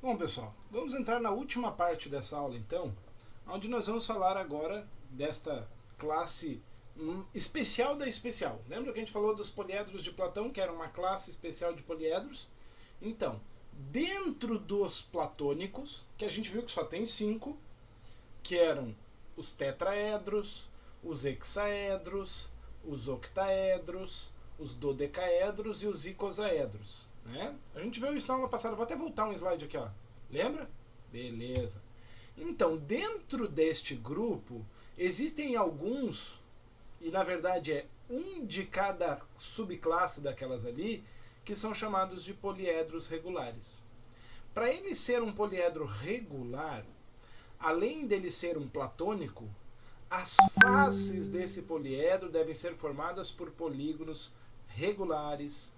Bom, pessoal, vamos entrar na última parte dessa aula, então, onde nós vamos falar agora desta classe especial da especial. Lembra que a gente falou dos poliedros de Platão, que era uma classe especial de poliedros? Então, dentro dos platônicos, que a gente viu que só tem 5, que eram os tetraedros, os hexaedros, os octaedros, os dodecaedros e os icosaedros. Né? A gente viu isso na aula passada. Vou até voltar um slide aqui, ó. Lembra? Beleza. Então, dentro deste grupo, existem alguns, e na verdade é um de cada subclasse daquelas ali, que são chamados de poliedros regulares. Para ele ser um poliedro regular, além dele ser um platônico, as faces desse poliedro devem ser formadas por polígonos regulares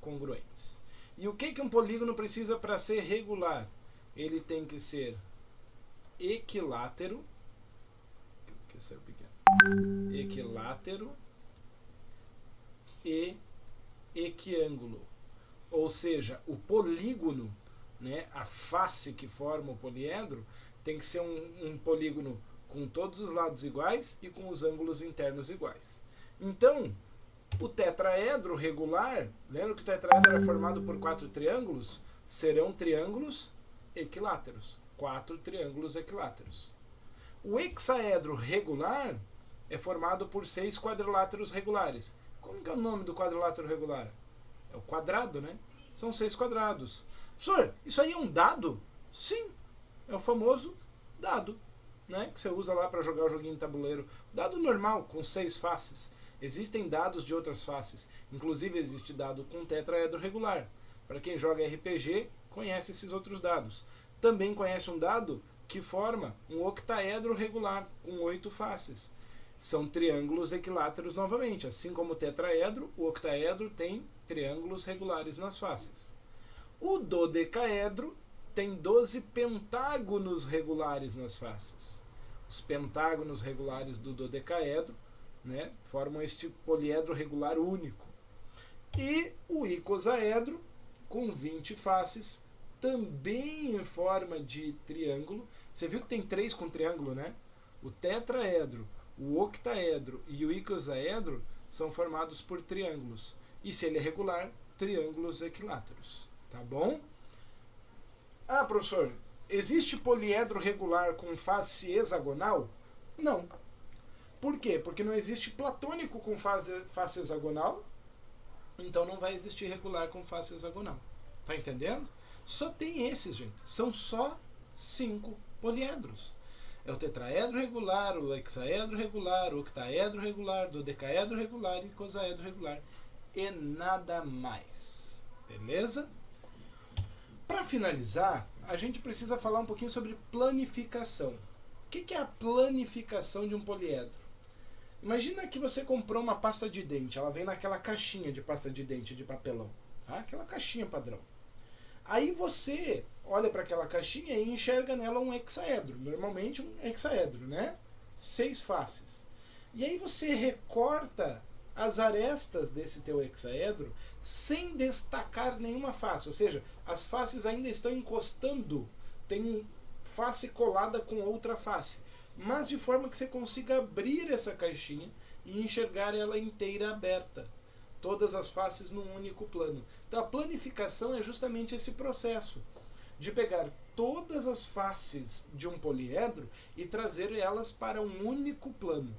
congruentes. E o que um polígono precisa para ser regular? Ele tem que ser equilátero, equilátero e equiângulo. Ou seja, o polígono, né, a face que forma o poliedro, tem que ser um polígono com todos os lados iguais e com os ângulos internos iguais. Então, o tetraedro regular, lembra que o tetraedro era formado por 4 triângulos? Serão triângulos equiláteros. 4 triângulos equiláteros. O hexaedro regular é formado por 6 quadriláteros regulares. Como que é o nome do quadrilátero regular? É o quadrado, né? São 6 quadrados. Professor, isso aí é um dado? Sim, é o famoso dado, né? Que você usa lá para jogar o joguinho de tabuleiro. Dado normal, com 6 faces. Existem dados de outras faces. Inclusive existe dado com tetraedro regular. Para quem joga RPG, conhece esses outros dados. Também conhece um dado que forma um octaedro regular com 8 faces. São triângulos equiláteros novamente. Assim como o tetraedro, o octaedro tem triângulos regulares nas faces. O dodecaedro tem 12 pentágonos regulares nas faces. Os pentágonos regulares do dodecaedro, né, formam este poliedro regular único. E o icosaedro, com 20 faces, também em forma de triângulo. Você viu que tem 3 com triângulo, né? O tetraedro, o octaedro e o icosaedro são formados por triângulos. E se ele é regular, triângulos equiláteros. Tá bom? Ah, professor, existe poliedro regular com face hexagonal? Não. Por quê? Porque não existe platônico com face hexagonal, então não vai existir regular com face hexagonal. Tá entendendo? Só tem esses, gente. São só 5 poliedros. É o tetraedro regular, o hexaedro regular, o octaedro regular, o dodecaedro regular e o icosaedro regular. E nada mais. Beleza? Para finalizar, a gente precisa falar um pouquinho sobre planificação. O que é a planificação de um poliedro? Imagina que você comprou uma pasta de dente, ela vem naquela caixinha de pasta de dente de papelão, tá? Aquela caixinha padrão. Aí você olha para aquela caixinha e enxerga nela um hexaedro, normalmente um hexaedro, né? 6 faces. E aí você recorta as arestas desse teu hexaedro sem destacar nenhuma face, ou seja, as faces ainda estão encostando, tem face colada com outra face, mas de forma que você consiga abrir essa caixinha e enxergar ela inteira aberta, todas as faces num único plano. Então a planificação é justamente esse processo de pegar todas as faces de um poliedro e trazer elas para um único plano,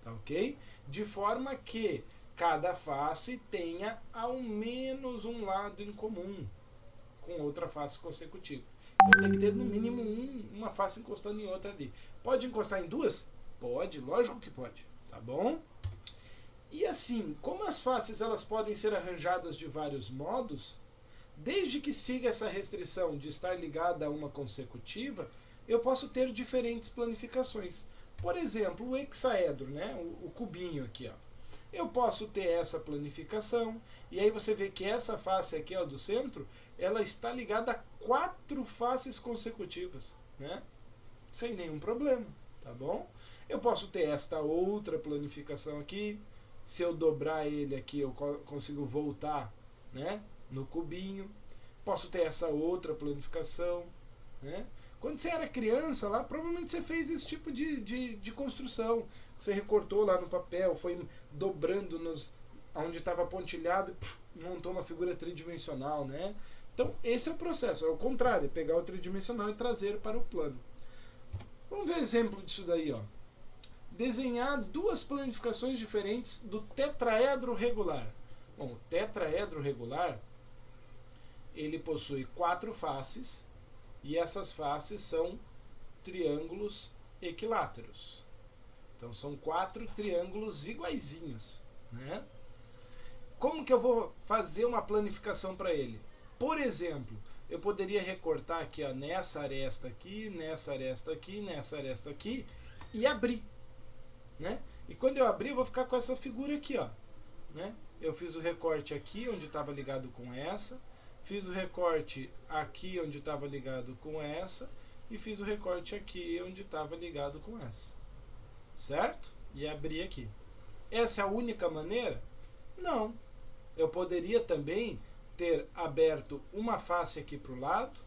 tá ok? De forma que cada face tenha ao menos um lado em comum com outra face consecutiva. Então tem que ter no mínimo uma face encostando em outra ali. Pode encostar em duas? Pode, lógico que pode, tá bom? E assim, como as faces elas podem ser arranjadas de vários modos, desde que siga essa restrição de estar ligada a uma consecutiva, eu posso ter diferentes planificações. Por exemplo, o hexaedro, né? O cubinho aqui, ó. Eu posso ter essa planificação, e aí você vê que essa face aqui, ó, do centro, ela está ligada a 4 faces consecutivas, né? Sem nenhum problema, tá bom? Eu posso ter esta outra planificação aqui. Se eu dobrar ele aqui, eu consigo voltar, né, no cubinho. posso ter essa outra planificação, né? Quando você era criança lá, provavelmente você fez esse tipo de construção. Você recortou lá no papel, foi dobrando onde estava pontilhado e montou uma figura tridimensional, né? Então, esse é o processo. É o contrário, é pegar o tridimensional e trazer para o plano. Vamos ver exemplo disso daí, ó. Desenhar duas planificações diferentes do tetraedro regular. Bom, o tetraedro regular, ele possui 4 faces, e essas faces são triângulos equiláteros. Então são 4 triângulos iguaizinhos, né? Como que eu vou fazer uma planificação para ele? Por exemplo, eu poderia recortar aqui, ó, nessa aresta aqui, nessa aresta aqui, nessa aresta aqui e abrir, né? E quando eu abrir, eu vou ficar com essa figura aqui, ó, né? Eu fiz o recorte aqui onde estava ligado com essa, fiz o recorte aqui onde estava ligado com essa e fiz o recorte aqui onde estava ligado com essa, certo? E abri aqui. Essa é a única maneira? Não. Eu poderia também ter aberto uma face aqui para o lado,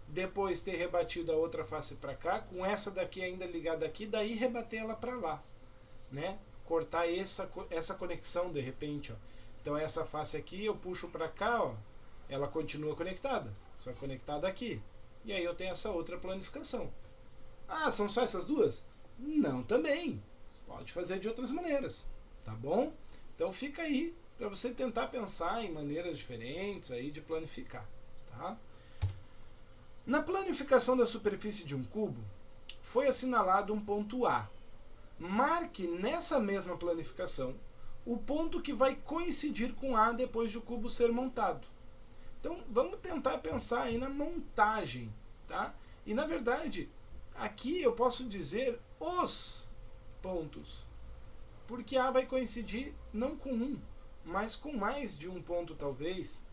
depois ter rebatido a outra face para cá, com essa daqui ainda ligada aqui, daí rebater ela para lá, né? Cortar essa conexão de repente, ó. Então essa face aqui eu puxo para cá, ó, ela continua conectada, só conectada aqui. E aí eu tenho essa outra planificação. Ah, são só essas duas? Não, também. Pode fazer de outras maneiras, tá bom? Então fica aí para você tentar pensar em maneiras diferentes aí de planificar, tá? Na planificação da superfície de um cubo, foi assinalado um ponto A. Marque nessa mesma planificação o ponto que vai coincidir com A depois de o cubo ser montado. Então, vamos tentar pensar aí na montagem, tá? E, na verdade, aqui eu posso dizer os pontos, porque A vai coincidir não com um, mas com mais de um ponto, talvez.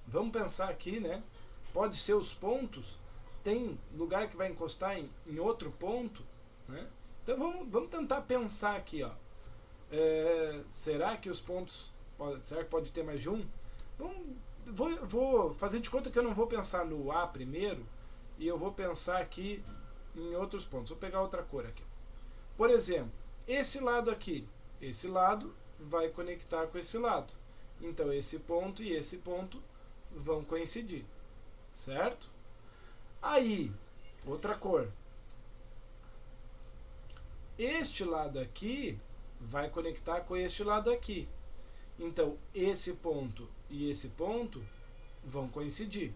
Vamos pensar aqui, né? Pode ser os pontos, tem lugar que vai encostar em outro ponto, né? Então, vamos tentar pensar aqui, ó. Será que os pontos... será que pode ter mais de um? Vou fazer de conta que eu não vou pensar no A primeiro e eu vou pensar aqui em outros pontos. Vou pegar outra cor aqui. Por exemplo, esse lado aqui, esse lado vai conectar com esse lado. Então esse ponto e esse ponto vão coincidir, certo? Aí, outra cor. Este lado aqui vai conectar com este lado aqui. Então, esse ponto e esse ponto vão coincidir.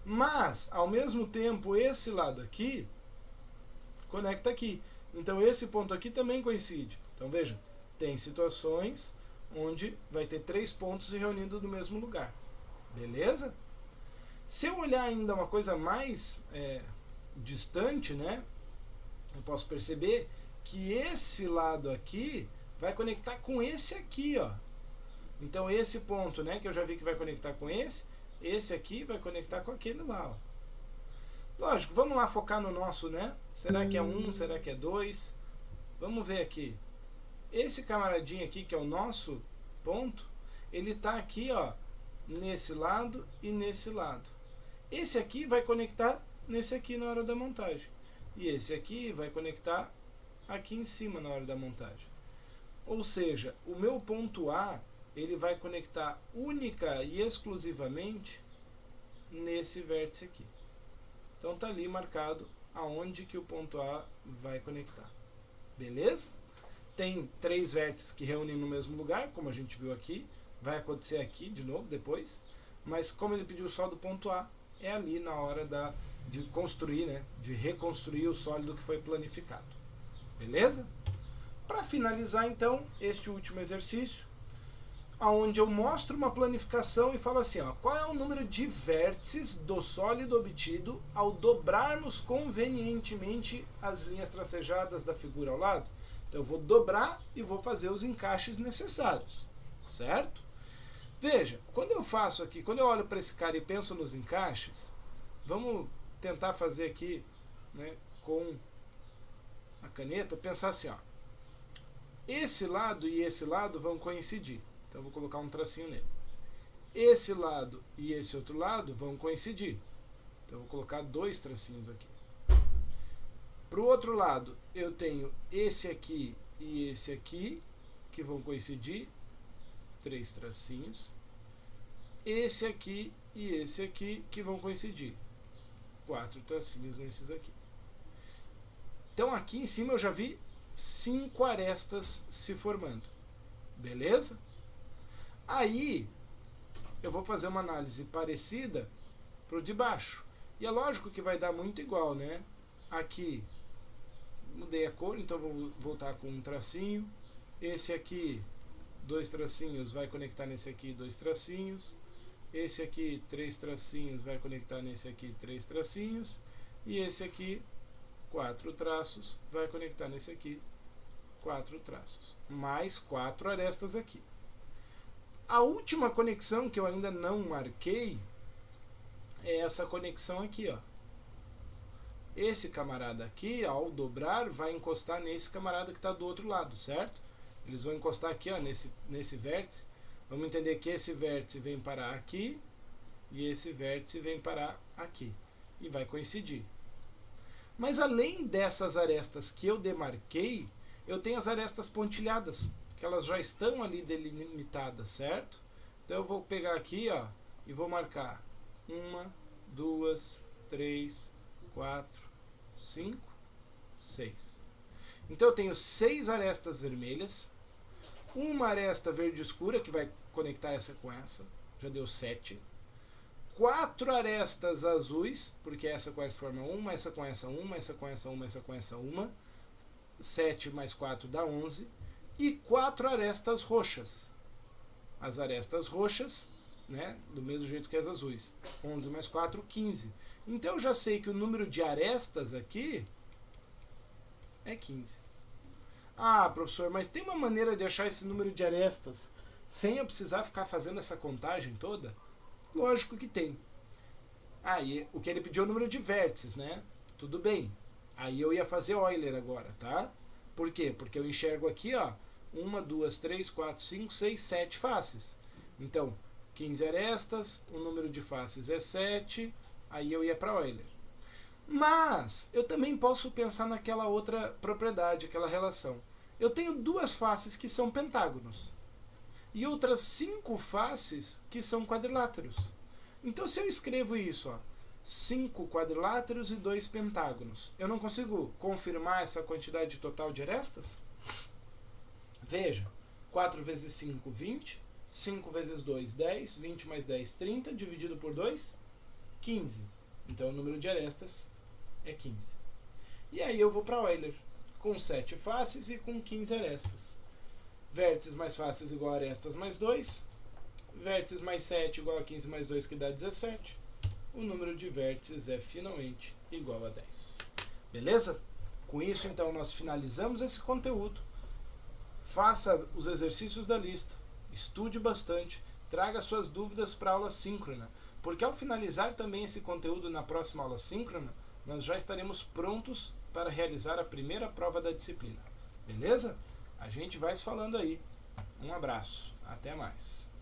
Mas, ao mesmo tempo, esse lado aqui conecta aqui. Então, esse ponto aqui também coincide. Então, veja, tem situações onde vai ter 3 pontos se reunindo no mesmo lugar. Beleza? Se eu olhar ainda uma coisa mais distante, né, eu posso perceber que esse lado aqui vai conectar com esse aqui, ó. Então esse ponto, né, que eu já vi que vai conectar com esse aqui vai conectar com aquele lá, ó. Lógico, vamos lá focar no nosso, né? Será que é 1? Será que é 2? Vamos ver aqui. Esse camaradinho aqui, que é o nosso ponto, ele tá aqui, ó, nesse lado e nesse lado. Esse aqui vai conectar nesse aqui na hora da montagem. E esse aqui vai conectar aqui em cima na hora da montagem. Ou seja, o meu ponto A, ele vai conectar única e exclusivamente nesse vértice aqui. Então tá ali marcado aonde que o ponto A vai conectar. Beleza? Tem 3 vértices que reúnem no mesmo lugar, como a gente viu aqui. Vai acontecer aqui de novo depois. Mas como ele pediu só do ponto A, é ali na hora de construir, né, de reconstruir o sólido que foi planificado. Beleza? Para finalizar então este último exercício, onde eu mostro uma planificação e falo assim, ó, qual é o número de vértices do sólido obtido ao dobrarmos convenientemente as linhas tracejadas da figura ao lado? Então eu vou dobrar e vou fazer os encaixes necessários, certo? Veja, quando eu faço aqui, quando eu olho para esse cara e penso nos encaixes, vamos tentar fazer aqui, né, com a caneta, pensar assim, ó, esse lado e esse lado vão coincidir. Então eu vou colocar um tracinho nele. esse lado e esse outro lado vão coincidir. Então eu vou colocar 2 tracinhos aqui. Para o outro lado, eu tenho esse aqui e esse aqui, que vão coincidir, 3 tracinhos. Esse aqui e esse aqui, que vão coincidir, 4 tracinhos nesses aqui. Então aqui em cima eu já vi 5 arestas se formando. Beleza? Aí eu vou fazer uma análise parecida para o de baixo. E é lógico que vai dar muito igual, né? Aqui mudei a cor, então vou voltar com um tracinho. Esse aqui, 2 tracinhos, vai conectar nesse aqui, 2 tracinhos. Esse aqui, 3 tracinhos, vai conectar nesse aqui, 3 tracinhos. E esse aqui, 4 traços, vai conectar nesse aqui, 4 traços. Mais 4 arestas aqui. A última conexão que eu ainda não marquei é essa conexão aqui, ó. Esse camarada aqui, ao dobrar, vai encostar nesse camarada que está do outro lado, certo? Eles vão encostar aqui, ó, nesse vértice. Vamos entender que esse vértice vem parar aqui e esse vértice vem parar aqui. E vai coincidir. Mas além dessas arestas que eu demarquei, eu tenho as arestas pontilhadas, que elas já estão ali delimitadas, certo? Então eu vou pegar aqui, ó, e vou marcar 1, 2, 3, 4, 5, 6. Então eu tenho 6 arestas vermelhas, uma aresta verde escura que vai conectar essa com essa, já deu 7. 4 arestas azuis, porque essa com essa forma 1, essa com essa 1, essa com essa 1, essa com essa 1. 7 mais 4 dá 11. E 4 arestas roxas. As arestas roxas, né, do mesmo jeito que as azuis. 11 mais 4, 15. Então eu já sei que o número de arestas aqui é 15. Ah, professor, mas tem uma maneira de achar esse número de arestas sem eu precisar ficar fazendo essa contagem toda? Lógico que tem. Aí, o que ele pediu é o número de vértices, né? Tudo bem. Aí eu ia fazer Euler agora, tá? Por quê? Porque eu enxergo aqui, ó, 1, 2, 3, 4, 5, 6, 7 faces. Então, 15 arestas, o número de faces é 7, aí eu ia para Euler. Mas, eu também posso pensar naquela outra propriedade, aquela relação. Eu tenho 2 faces que são pentágonos. E outras 5 faces que são quadriláteros. Então, se eu escrevo isso, ó, 5 quadriláteros e 2 pentágonos, eu não consigo confirmar essa quantidade total de arestas? Veja, 4 vezes 5, 20. 5 vezes 2, 10. 20 mais 10, 30. Dividido por 2, 15. Então, o número de arestas é 15. E aí eu vou para Euler, com 7 faces e com 15 arestas. Vértices mais faces igual a arestas mais 2. Vértices mais 7 igual a 15 mais 2, que dá 17. O número de vértices é finalmente igual a 10. Beleza? Com isso, então, nós finalizamos esse conteúdo. Faça os exercícios da lista. Estude bastante. Traga suas dúvidas para a aula síncrona. Porque ao finalizar também esse conteúdo na próxima aula síncrona, nós já estaremos prontos para realizar a primeira prova da disciplina. Beleza? A gente vai se falando aí. Um abraço. Até mais.